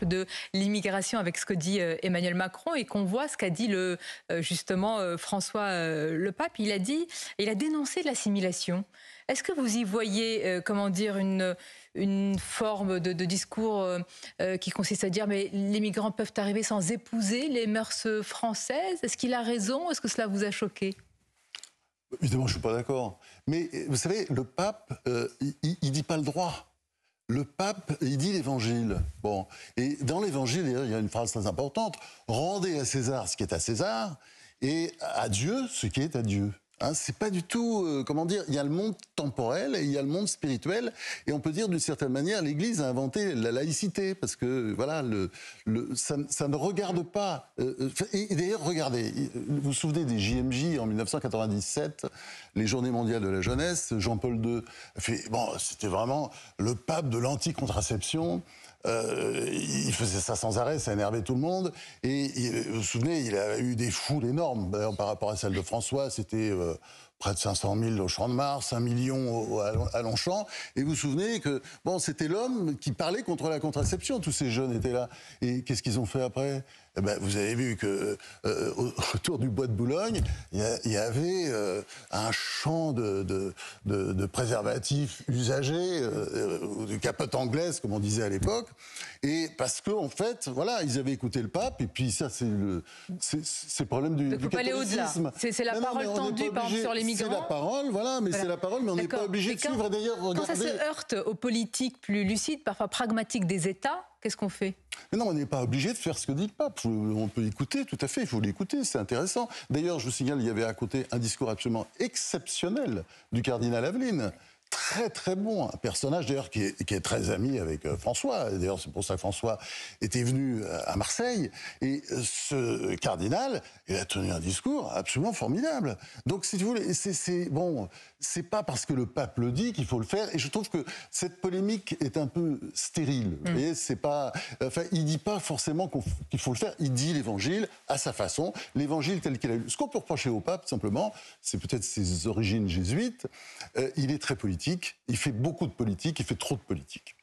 de l'immigration avec ce que dit Emmanuel Macron et qu'on voit ce qu'a dit justement François le pape. Il a dénoncé l'assimilation. Est-ce que vous y voyez, comment dire, une forme de discours qui consiste à dire mais les migrants peuvent arriver sans épouser les mœurs françaises? Est-ce qu'il a raison? Est-ce que cela vous a choqué? Évidemment, je ne suis pas d'accord. Mais vous savez, le pape, il ne dit pas le droit. Le pape, il dit l'évangile. Bon. Et dans l'évangile, il y a une phrase très importante. Rendez à César ce qui est à César et à Dieu ce qui est à Dieu. Hein, c'est pas du tout, comment dire, il y a le monde temporel et il y a le monde spirituel, et on peut dire d'une certaine manière, l'Église a inventé la laïcité, parce que voilà, ça ne regarde pas. Et d'ailleurs, regardez, vous vous souvenez des JMJ en 1997, les Journées mondiales de la jeunesse, Jean-Paul II, c'était vraiment le pape de l'anti-contraception. Il faisait ça sans arrêt, ça énervait tout le monde. Et vous vous souvenez, il a eu des foules énormes. D'ailleurs, par rapport à celle de François, c'était près de 500 000 au Champ de Mars, 1 million à Longchamp. Et vous vous souvenez que c'était l'homme qui parlait contre la contraception. Tous ces jeunes étaient là. Et qu'est-ce qu'ils ont fait après? Vous avez vu que autour du bois de Boulogne, il y avait un champ de préservatifs usagés, ou de capotes anglaises, comme on disait à l'époque. Et parce qu'en fait, voilà, ils avaient écouté le pape, et puis ça, c'est le problème du catholicisme. C'est la parole tendue, par exemple, sur les migrants. C'est la parole, voilà, mais c'est la parole, mais on n'est pas obligé de suivre. D'ailleurs, regardez... Quand ça se heurte aux politiques plus lucides, parfois pragmatiques des États, qu'est-ce qu'on fait? Mais non, on n'est pas obligé de faire ce que dit le pape. On peut écouter, tout à fait, il faut l'écouter, c'est intéressant. D'ailleurs, je vous signale, il y avait à côté un discours absolument exceptionnel du cardinal Aveline. Très très bon, un personnage d'ailleurs qui est très ami avec François. D'ailleurs, c'est pour ça que François était venu à Marseille. Et ce cardinal, il a tenu un discours absolument formidable. Donc, si vous voulez, c'est pas parce que le pape le dit qu'il faut le faire. Et je trouve que cette polémique est un peu stérile. Vous voyez, c'est pas, il dit pas forcément qu'il faut le faire. Il dit l'évangile à sa façon, l'évangile tel qu'il a eu. Ce qu'on peut reprocher au pape, simplement, c'est peut-être ses origines jésuites. Il est très politique. Il fait beaucoup de politique, il fait trop de politique.